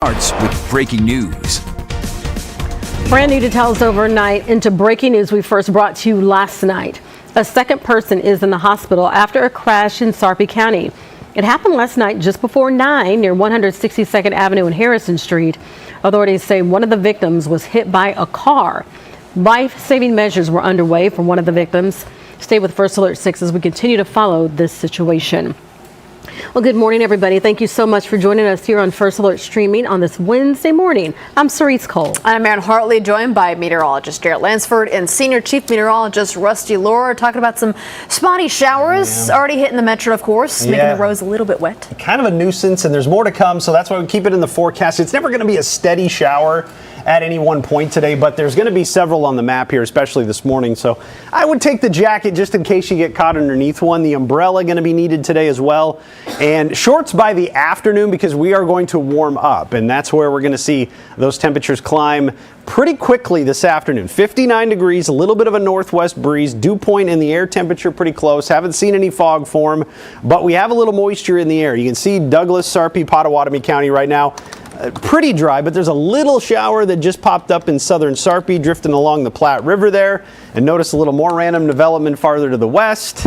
Starts with breaking news. Brand new details overnight into breaking news we first brought to you last night. A second person is in the hospital after a crash in Sarpy County. It happened last night just before 9 near 162nd Avenue and Harrison Street. Authorities say one of the victims was hit by a car. Life-saving measures were underway for one of the victims. Stay with First Alert 6 as we continue to follow this situation. Well, good morning, everybody. Thank you so much for joining us here on First Alert Streaming on this Wednesday morning. I'm Cerise Cole. I'm Aaron Hartley, joined by meteorologist Jarrett Lansford and senior chief meteorologist Rusty Laura, talking about some spotty showers already hitting the metro, of course, making the roads a little bit wet. Kind of a nuisance, and there's more to come, so that's why we keep it in the forecast. It's never going to be a steady shower at any one point today, but there's going to be several on the map here, especially this morning. So I would take the jacket just in case you get caught underneath one. The umbrella going to be needed today as well. And shorts by the afternoon, because we are going to warm up, and that's where we're going to see those temperatures climb pretty quickly this afternoon. 59 degrees, a little bit of a northwest breeze, dew point in the air temperature pretty close. Haven't seen any fog form, but we have a little moisture in the air. You can see Douglas, Sarpy, Pottawatomie County right now. Pretty dry, but there's a little shower that just popped up in southern Sarpy, drifting along the Platte River there. And notice a little more random development farther to the west.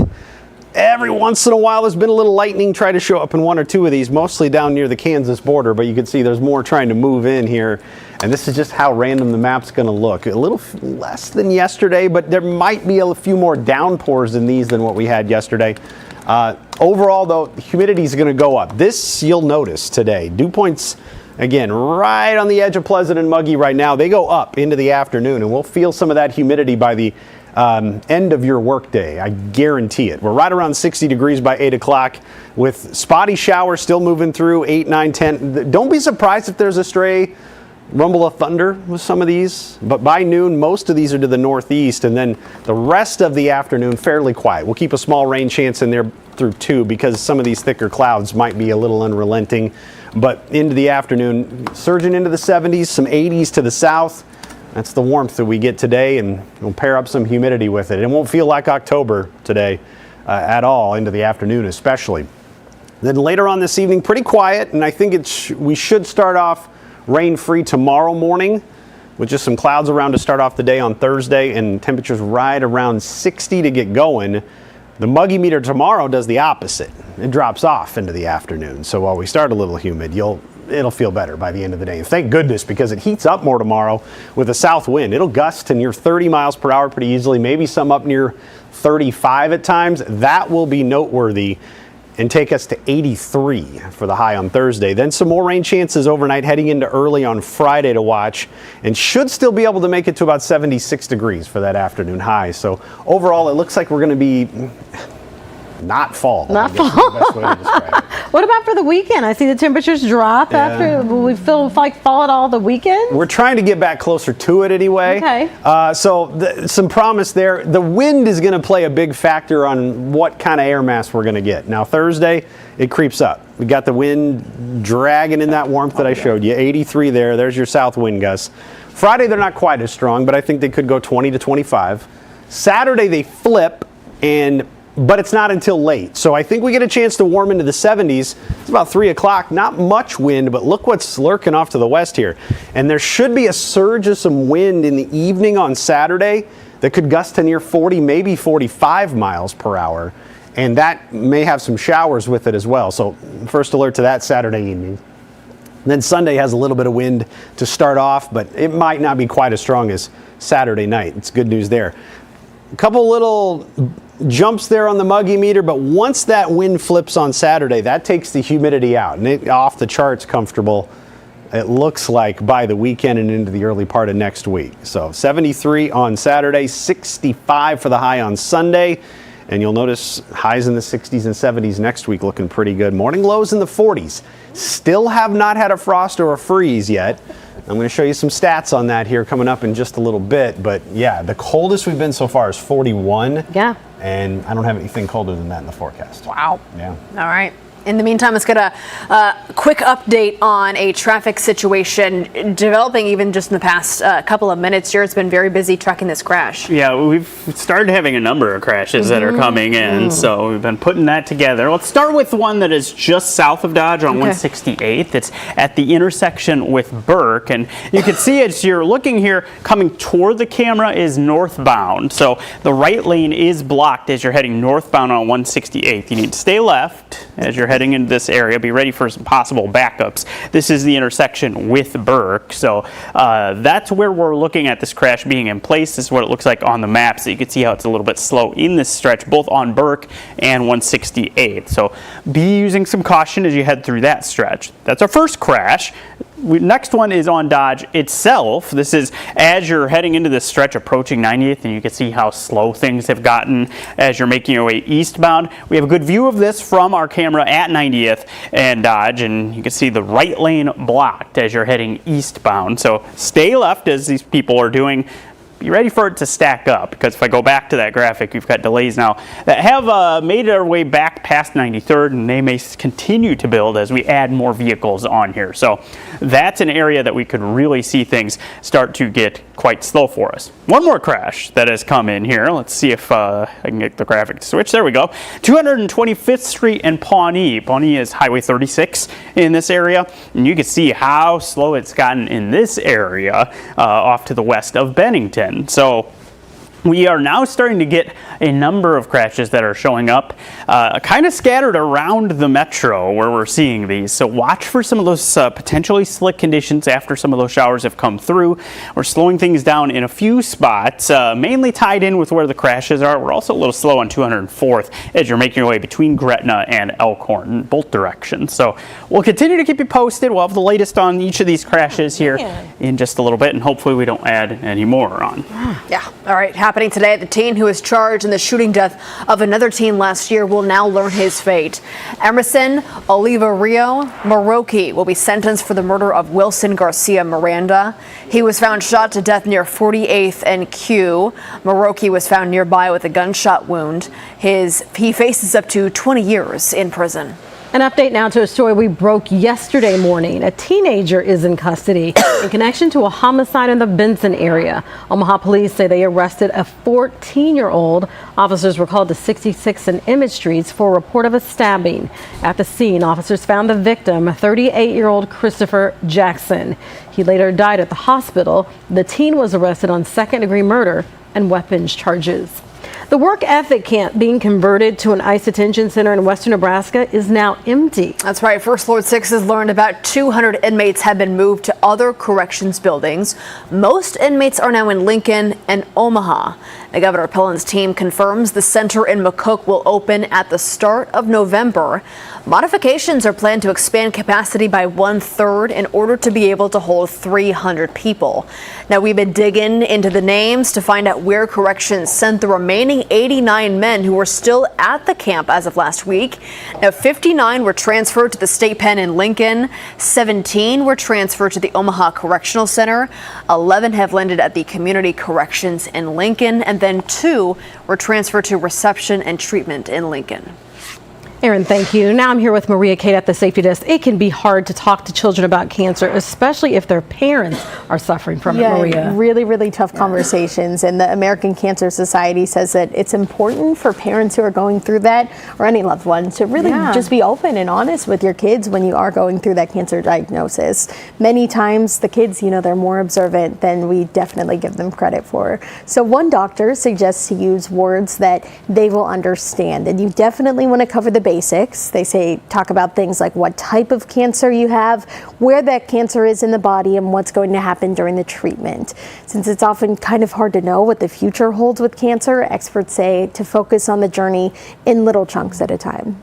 Every once in a while, there's been a little lightning try to show up in one or two of these, mostly down near the Kansas border, but you can see there's more trying to move in here. And this is just how random the map's going to look. A little less than yesterday, but there might be a few more downpours in these than what we had yesterday. Overall, though, humidity is going to go up. This you'll notice today. Dew points, again, right on the edge of pleasant and muggy right now. They go up into the afternoon, and we'll feel some of that humidity by the end of your workday. I guarantee it. We're right around 60 degrees by 8 o'clock with spotty showers still moving through 8, 9, 10. Don't be surprised if there's a stray rumble of thunder with some of these, but by noon, most of these are to the northeast, and then the rest of the afternoon fairly quiet. We'll keep a small rain chance in there through 2 because some of these thicker clouds might be a little unrelenting, but into the afternoon, surging into the 70s, some 80s to the south. That's the warmth that we get today, and we'll pair up some humidity with it. It won't feel like October today at all, into the afternoon especially. Then later on this evening, pretty quiet, and I think we should start off rain-free tomorrow morning with just some clouds around to start off the day on Thursday, and temperatures right around 60 to get going. The muggy meter tomorrow does the opposite. It drops off into the afternoon. So while we start a little humid, it'll feel better by the end of the day. And thank goodness, because it heats up more tomorrow with a south wind. It'll gust to near 30 miles per hour pretty easily, maybe some up near 35 at times. That will be noteworthy and take us to 83 for the high on Thursday. Then some more rain chances overnight heading into early on Friday to watch, and should still be able to make it to about 76 degrees for that afternoon high. So overall, it looks like we're going to be not fall. Not fall. Is the best way to describe it. What about for the weekend? I see the temperatures drop after. Will we feel like fall at all the weekend? We're trying to get back closer to it anyway. Okay. So some promise there. The wind is going to play a big factor on what kind of air mass we're going to get. Now Thursday, it creeps up. We got the wind dragging in that warmth that I showed you. 83 there. There's your south wind gusts. Friday, they're not quite as strong, but I think they could go 20 to 25. Saturday, they flip, but it's not until late. So I think we get a chance to warm into the 70s. It's about 3 o'clock. Not much wind, but look what's lurking off to the west here. And there should be a surge of some wind in the evening on Saturday that could gust to near 40, maybe 45 miles per hour. And that may have some showers with it as well. So first alert to that Saturday evening. And then Sunday has a little bit of wind to start off, but it might not be quite as strong as Saturday night. It's good news there. A couple little jumps there on the muggy meter, but once that wind flips on Saturday, that takes the humidity out, and it off the charts comfortable, it looks like, by the weekend and into the early part of next week. So 73 on Saturday, 65 for the high on Sunday, and you'll notice highs in the 60s and 70s next week looking pretty good. Morning lows in the 40s. Still have not had a frost or a freeze yet. I'm going to show you some stats on that here coming up in just a little bit. But yeah, the coldest we've been so far is 41. Yeah. And I don't have anything colder than that in the forecast. Wow. Yeah. All right. In the meantime, let's get a quick update on a traffic situation developing even just in the past couple of minutes. Jared's been very busy tracking this crash. Yeah, we've started having a number of crashes that are coming in, so we've been putting that together. Let's start with one that is just south of Dodge on 168th. It's at the intersection with Burke, and you can see as you're looking here, coming toward the camera is northbound. So the right lane is blocked as you're heading northbound on 168th. You need to stay left as you're heading into this area. Be ready for some possible backups. This is the intersection with Burke, so that's where we're looking at this crash being in place. This is what it looks like on the map, so you can see how it's a little bit slow in this stretch, both on Burke and 168th. So be using some caution as you head through that stretch. That's our first crash. Next one is on Dodge itself. This is as you're heading into this stretch approaching 90th, and you can see how slow things have gotten as you're making your way eastbound. We have a good view of this from our camera at 90th and Dodge, and you can see the right lane blocked as you're heading eastbound. So stay left as these people are doing. Be ready for it to stack up, because if I go back to that graphic, we've got delays now that have made their way back past 93rd, and they may continue to build as we add more vehicles on here. So that's an area that we could really see things start to get quite slow for us. One more crash that has come in here. Let's see if I can get the graphic to switch. There we go. 225th Street and Pawnee. Pawnee is Highway 36 in this area, and you can see how slow it's gotten in this area off to the west of Bennington. So we are now starting to get a number of crashes that are showing up kind of scattered around the metro where we're seeing these. So watch for some of those potentially slick conditions after some of those showers have come through. We're slowing things down in a few spots, mainly tied in with where the crashes are. We're also a little slow on 204th as you're making your way between Gretna and Elkhorn in both directions. So we'll continue to keep you posted. We'll have the latest on each of these crashes here in just a little bit, and hopefully we don't add any more on. Yeah. All right. Happening today, the teen who was charged in the shooting death of another teen last year will now learn his fate. Emerson Olivario Maroki will be sentenced for the murder of Wilson Garcia Miranda. He was found shot to death near 48th and Q. Maroki was found nearby with a gunshot wound. He faces up to 20 years in prison. An update now to a story we broke yesterday morning. A teenager is in custody in connection to a homicide in the Benson area. Omaha police say they arrested a 14-year-old. Officers were called to 66 and Emmett Streets for a report of a stabbing. At the scene, officers found the victim, 38-year-old Christopher Jackson. He later died at the hospital. The teen was arrested on second-degree murder and weapons charges. The work ethic camp being converted to an ICE detention center in western Nebraska is now empty. That's right. First Lord 6 has learned about 200 inmates have been moved to other corrections buildings. Most inmates are now in Lincoln and Omaha. Now, Governor Pillen's team confirms the center in McCook will open at the start of November. Modifications are planned to expand capacity by 1/3 in order to be able to hold 300 people. Now, we've been digging into the names to find out where corrections sent the remaining 89 men who were still at the camp as of last week. Now, 59 were transferred to the state pen in Lincoln. 17 were transferred to the Omaha Correctional Center. 11 have landed at the Community Corrections in Lincoln, and then 2 were transferred to reception and treatment in Lincoln. Erin, thank you. Now I'm here with Maria Kate at the safety desk. It can be hard to talk to children about cancer, especially if their parents are suffering from it, Maria. Really, really tough conversations. And the American Cancer Society says that it's important for parents who are going through that, or any loved one, to really just be open and honest with your kids when you are going through that cancer diagnosis. Many times the kids, they're more observant than we definitely give them credit for. So one doctor suggests to use words that they will understand. And you definitely want to cover the basics. They say talk about things like what type of cancer you have, where that cancer is in the body, and what's going to happen during the treatment. Since it's often kind of hard to know what the future holds with cancer, experts say to focus on the journey in little chunks at a time.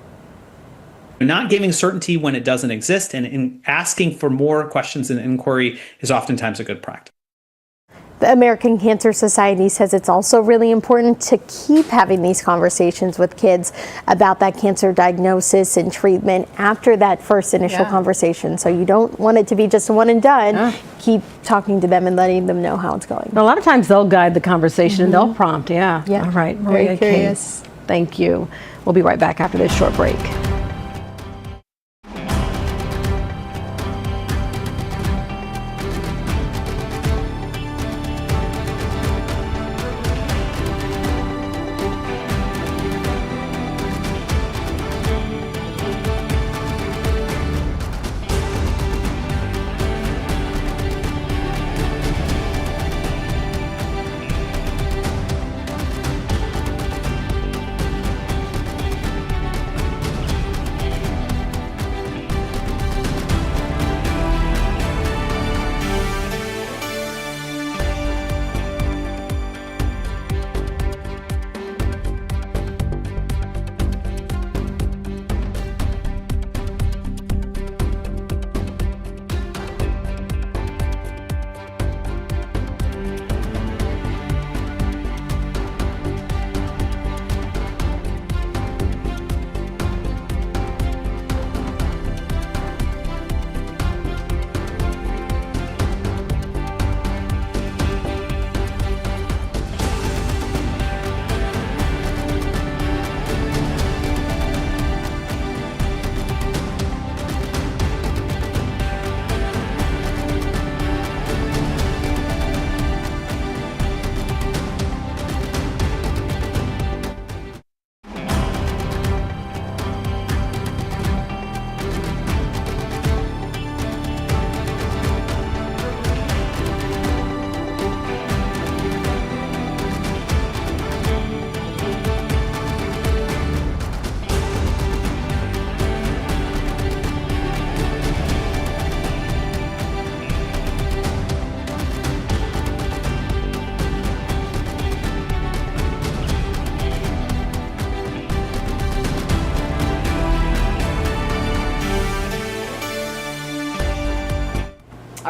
Not giving certainty when it doesn't exist and in asking for more questions and inquiry is oftentimes a good practice. The American Cancer Society says it's also really important to keep having these conversations with kids about that cancer diagnosis and treatment after that first initial conversation. So you don't want it to be just a one and done. Keep talking to them and letting them know how it's going. A lot of times they'll guide the conversation and they'll prompt. Yeah. All right. Maria Very curious. Kate, thank you. We'll be right back after this short break.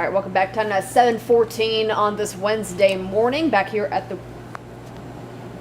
All right, welcome back. Time now 7:14 on this Wednesday morning. Back here at the.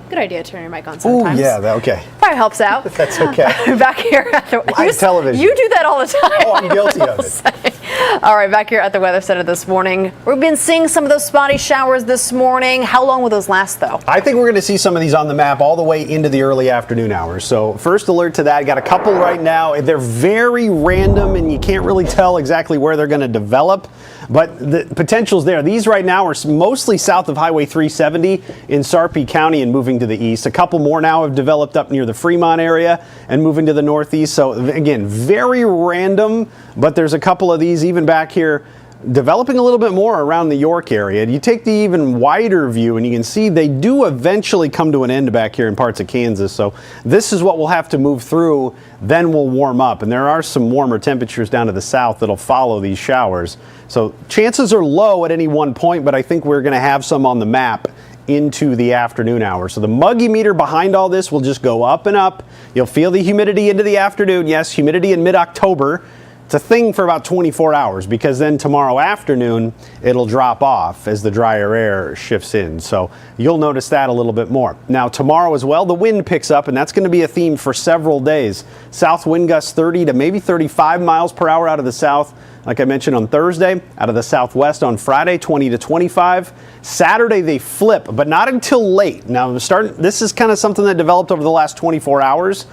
Good idea, turn your mic on sometimes. Oh, yeah, okay. Probably helps out. That's okay. Back here at the Live television. You do that all the time. Oh, I'm guilty of it. All right, back here at the Weather Center this morning. We've been seeing some of those spotty showers this morning. How long will those last, though? I think we're going to see some of these on the map all the way into the early afternoon hours. So first alert to that. Got a couple right now. They're very random, and you can't really tell exactly where they're going to develop. But the potential's there. These right now are mostly south of Highway 370 in Sarpy County and moving to the east. A couple more now have developed up near the Fremont area and moving to the northeast. So again, very random, but there's a couple of these even back here developing a little bit more around the York area. You take the even wider view and you can see they do eventually come to an end back here in parts of Kansas. So this is what we'll have to move through, then we'll warm up. And there are some warmer temperatures down to the south that'll follow these showers. So chances are low at any one point, but I think we're going to have some on the map into the afternoon hours. So the muggy meter behind all this will just go up and up. You'll feel the humidity into the afternoon. Yes, humidity in mid-October. It's a thing for about 24 hours because then tomorrow afternoon it'll drop off as the drier air shifts in. So you'll notice that a little bit more. Now tomorrow as well, the wind picks up and that's going to be a theme for several days. South wind gusts 30 to maybe 35 miles per hour out of the south. Like I mentioned on Thursday, out of the southwest on Friday, 20 to 25. Saturday they flip, but not until late. Now this is kind of something that developed over the last 24 hours.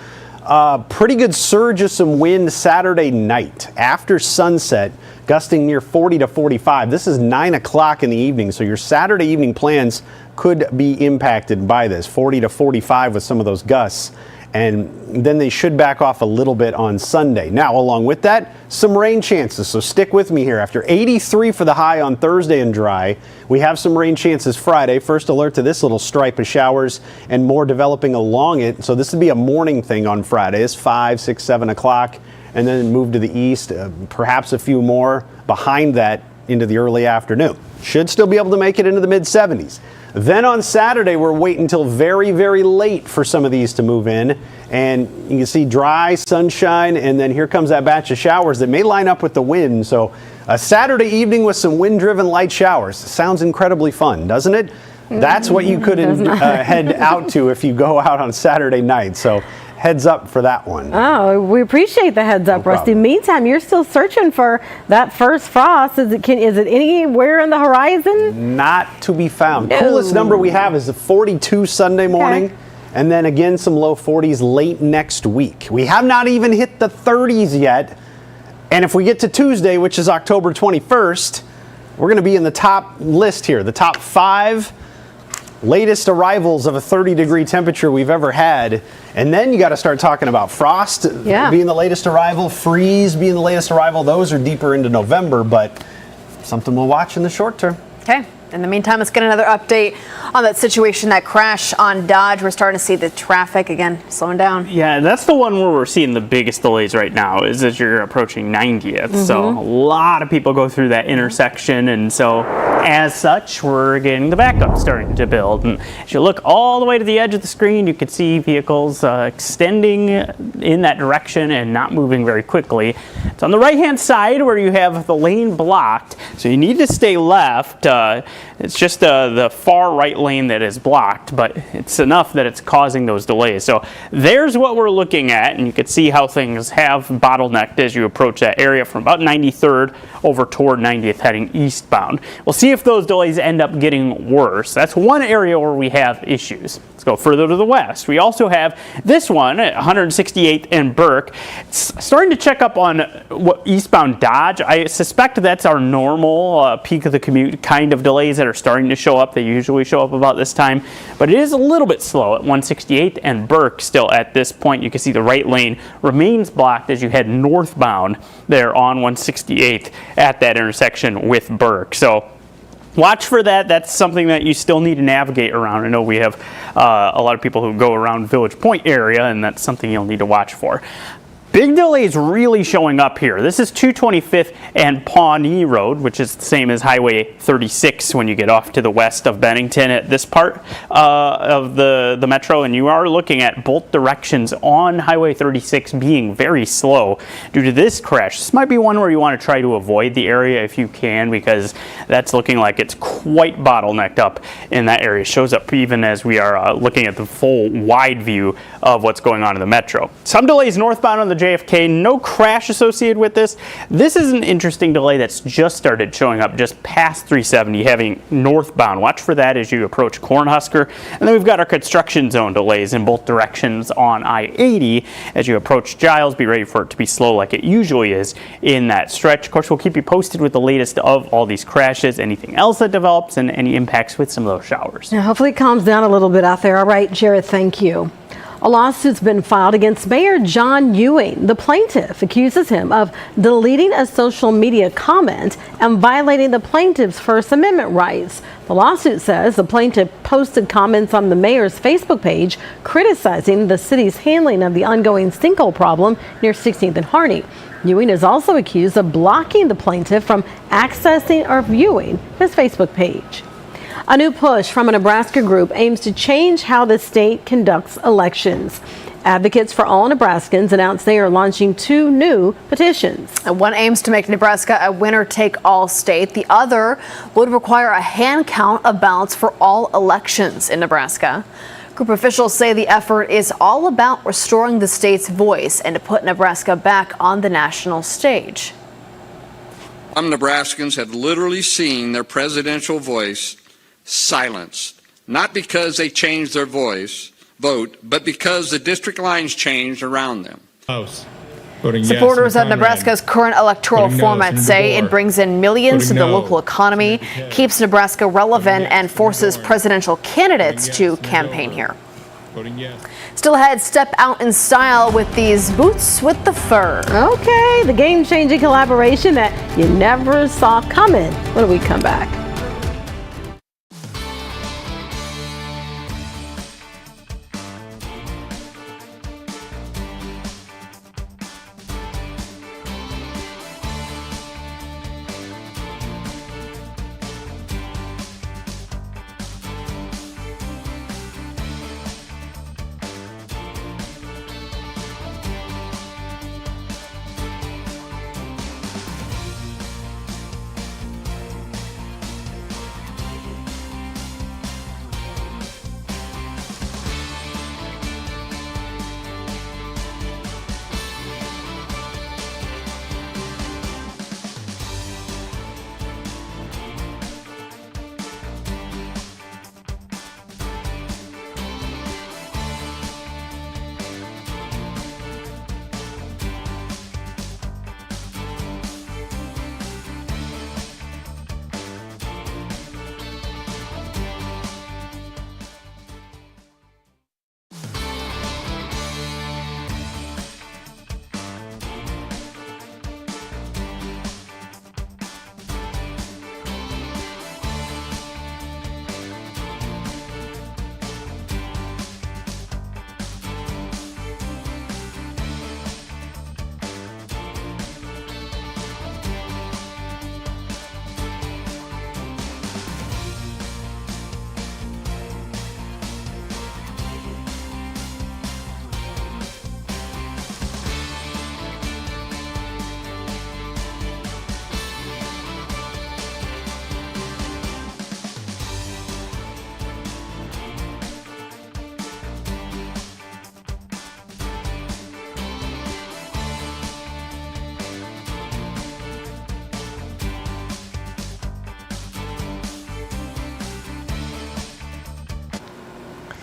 Pretty good surge of some wind Saturday night after sunset, gusting near 40 to 45. This is 9 o'clock in the evening, so your Saturday evening plans could be impacted by this, 40 to 45 with some of those gusts. And then they should back off a little bit on Sunday. Now, along with that, some rain chances. So stick with me here. After 83 for the high on Thursday and dry, we have some rain chances Friday. First alert to this little stripe of showers and more developing along it. So this would be a morning thing on Friday. It's 5, 6, 7 o'clock. And then move to the east, perhaps a few more behind that into the early afternoon. Should still be able to make it into the mid-70s. Then on Saturday, we're waiting until very, very late for some of these to move in. And you can see dry, sunshine, and then here comes that batch of showers that may line up with the wind. So a Saturday evening with some wind-driven light showers. Sounds incredibly fun, doesn't it? That's what you could head out to if you go out on Saturday night. So heads up for that one. Oh, we appreciate the heads up, Rusty. Meantime, you're still searching for that first frost. Is it anywhere on the horizon? Not to be found. No. Coolest number we have is the 42 Sunday morning. Okay. And then again, some low 40s late next week. We have not even hit the 30s yet. And if we get to Tuesday, which is October 21st, we're going to be in the top list here, the top 5 latest arrivals of a 30-degree temperature we've ever had. And then you got to start talking about frost being the latest arrival, freeze being the latest arrival. Those are deeper into November, but something we'll watch in the short term. Okay. In the meantime, let's get another update on that situation, that crash on Dodge. We're starting to see the traffic again slowing down. Yeah, that's the one where we're seeing the biggest delays right now is as you're approaching 90th. So a lot of people go through that intersection. And so as such, we're getting the backup starting to build. And as you look all the way to the edge of the screen, you can see vehicles extending in that direction and not moving very quickly. It's on the right-hand side where you have the lane blocked. So you need to stay left. It's just the far right lane that is blocked, but it's enough that it's causing those delays. So there's what we're looking at, and you can see how things have bottlenecked as you approach that area from about 93rd over toward 90th heading eastbound. We'll see if those delays end up getting worse. That's one area where we have issues. Let's go further to the west. We also have this one at 168th and Burke. It's starting to check up on what eastbound Dodge. I suspect that's our normal peak of the commute kind of delays that are starting to show up. They usually show up about this time, but it is a little bit slow at 168th and Burke still at this point. You can see the right lane remains blocked as you head northbound there on 168th at that intersection with Burke. So watch for that. That's something that you still need to navigate around. I know we have a lot of people who go around Village Point area, and that's something you'll need to watch for. Big delays really showing up here. This is 225th and Pawnee Road, which is the same as Highway 36 when you get off to the west of Bennington at this part of the metro, and you are looking at both directions on Highway 36 being very slow due to this crash. This might be one where you want to try to avoid the area if you can, because that's looking like it's quite bottlenecked up in that area. It shows up even as we are looking at the full wide view of what's going on in the metro. Some delays northbound on the JFK, no crash associated with this. This is an interesting delay that's just started showing up just past 370 heading northbound. Watch for that as you approach Cornhusker. And then we've got our construction zone delays in both directions on I-80 as you approach Giles. Be ready for it to be slow like it usually is in that stretch. Of course, we'll keep you posted with the latest of all these crashes, anything else that develops, and any impacts with some of those showers. Now, hopefully it calms down a little bit out there. All right, Jared, thank you. A lawsuit's been filed against Mayor John Ewing. The plaintiff accuses him of deleting a social media comment and violating the plaintiff's First Amendment rights. The lawsuit says the plaintiff posted comments on the mayor's Facebook page criticizing the city's handling of the ongoing sinkhole problem near 16th and Harney. Ewing is also accused of blocking the plaintiff from accessing or viewing his Facebook page. A new push from a Nebraska group aims to change how the state conducts elections. Advocates for All Nebraskans announced they are launching 2 new petitions. One aims to make Nebraska a winner-take-all state. The other would require a hand count of ballots for all elections in Nebraska. Group officials say the effort is all about restoring the state's voice and to put Nebraska back on the national stage. Some Nebraskans have literally seen their presidential voice silenced, not because they changed their vote, but because the district lines changed around them. Supporters of Nebraska's current electoral format say it brings in millions to the local economy, keeps Nebraska relevant, and forces presidential candidates to campaign here. Still ahead, step out in style with these boots with the fur. Okay, the game-changing collaboration that you never saw coming when we come back.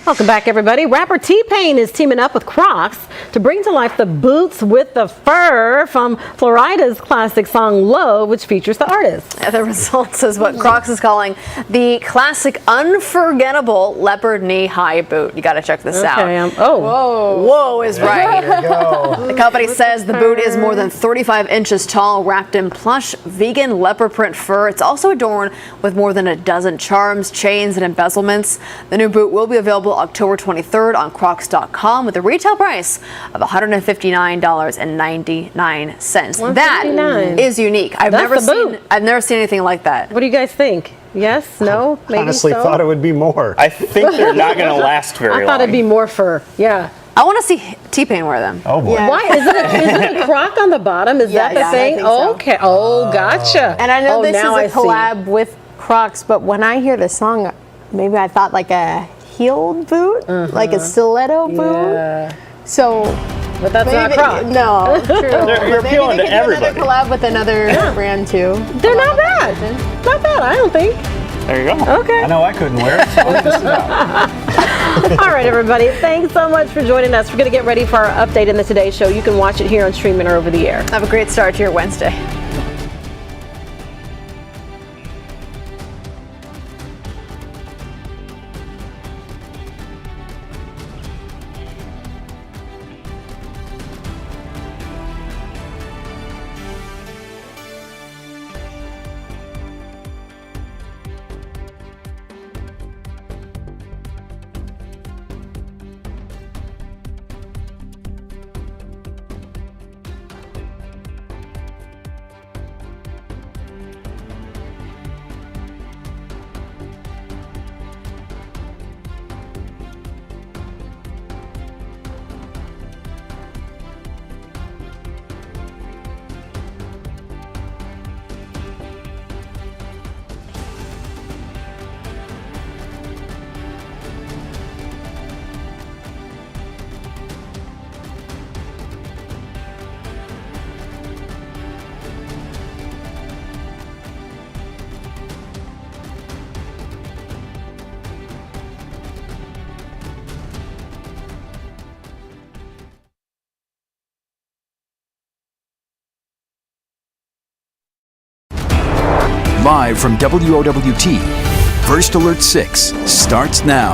Welcome back, everybody. Rapper T-Pain is teaming up with Crocs to bring to life the boots with the fur from Florida's classic song Love, which features the artist. The result is what Crocs is calling the classic unforgettable leopard knee-high boot. You got to check this out. Whoa is right. There you go. The company says the boot is more than 35 inches tall, wrapped in plush vegan leopard print fur. It's also adorned with more than a dozen charms, chains, and embezzlements. The new boot will be available October 23rd on Crocs.com with a retail price of $159.99. That $159. is unique. I've never seen anything like that. What do you guys think? Yes? No? Maybe Honestly, so? thought it would be more. I think they're not going to last very long. I thought it'd be more fur. Yeah. I want to see T-Pain wear them. Oh boy. Yeah. Why is it a croc on the bottom? Is that the yeah, I thing? think so. Okay. Oh, gotcha. And I know this is now I a see. collab with Crocs, but when I hear the song, maybe I thought like a heeled boot, like a stiletto boot. Yeah. So, But that's not Croc. No, true. You're Maybe appealing they to could do everybody. another collab with another brand too. They're not bad. Not bad, I don't think. There you go. Okay. I know I couldn't wear it. So I'll just sit out. All right, everybody. Thanks so much for joining us. We're going to get ready for our update in the Today Show. You can watch it here on streaming or over the air. Have a great start to your Wednesday. Live from WOWT, First Alert 6 starts now.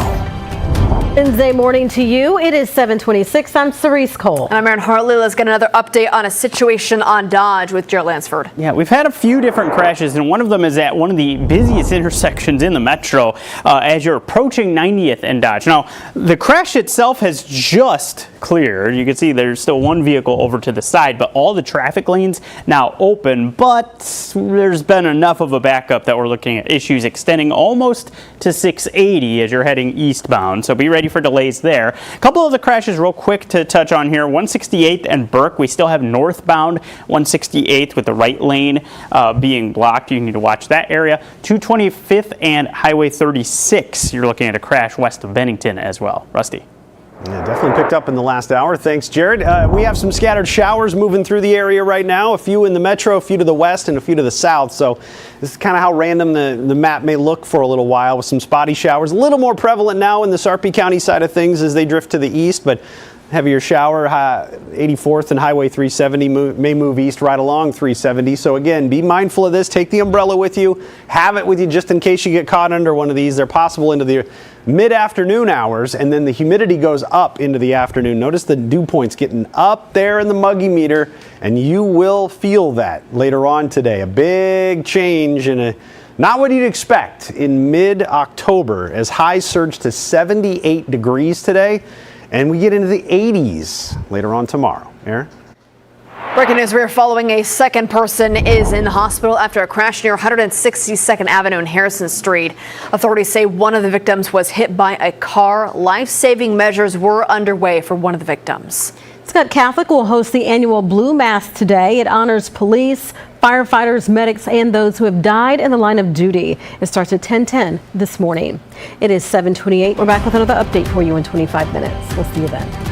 Wednesday morning to you. It is 7:26. I'm Cerise Cole. And I'm Erin Hartley. Let's get another update on a situation on Dodge with Jared Lansford. Yeah, we've had a few different crashes, and one of them is at one of the busiest intersections in the metro as you're approaching 90th and Dodge. Now, the crash itself has just cleared. You can see there's still one vehicle over to the side, but all the traffic lanes now open, but there's been enough of a backup that we're looking at issues extending almost to 680 as you're heading eastbound, so be ready for delays there. A couple of the crashes real quick to touch on here. 168th and Burke, we still have northbound 168th with the right lane being blocked. You need to watch that area. 225th and Highway 36, you're looking at a crash west of Bennington as well. Rusty. Yeah, definitely picked up in the last hour. Thanks, Jared. We have some scattered showers moving through the area right now. A few in the metro, a few to the west, and a few to the south. So this is kind of how random the map may look for a little while with some spotty showers. A little more prevalent now in the Sarpy County side of things as they drift to the east, but heavier shower, 84th and Highway 370 may move east right along 370. So again, be mindful of this. Take the umbrella with you. Have it with you just in case you get caught under one of these. They're possible into the mid-afternoon hours, and then the humidity goes up into the afternoon. Notice the dew points getting up there in the muggy meter, and you will feel that later on today. A big change in not what you'd expect in mid-October as highs surge to 78 degrees today. And we get into the 80s later on tomorrow. Erin? Breaking news, we're following a second person is in the hospital after a crash near 162nd Avenue and Harrison Street. Authorities say one of the victims was hit by a car. Life-saving measures were underway for one of the victims. Scott Catholic will host the annual Blue Mass today. It honors police, firefighters, medics, and those who have died in the line of duty. It starts at 10:10 this morning. It is 7:28. We're back with another update for you in 25 minutes. We'll see you then.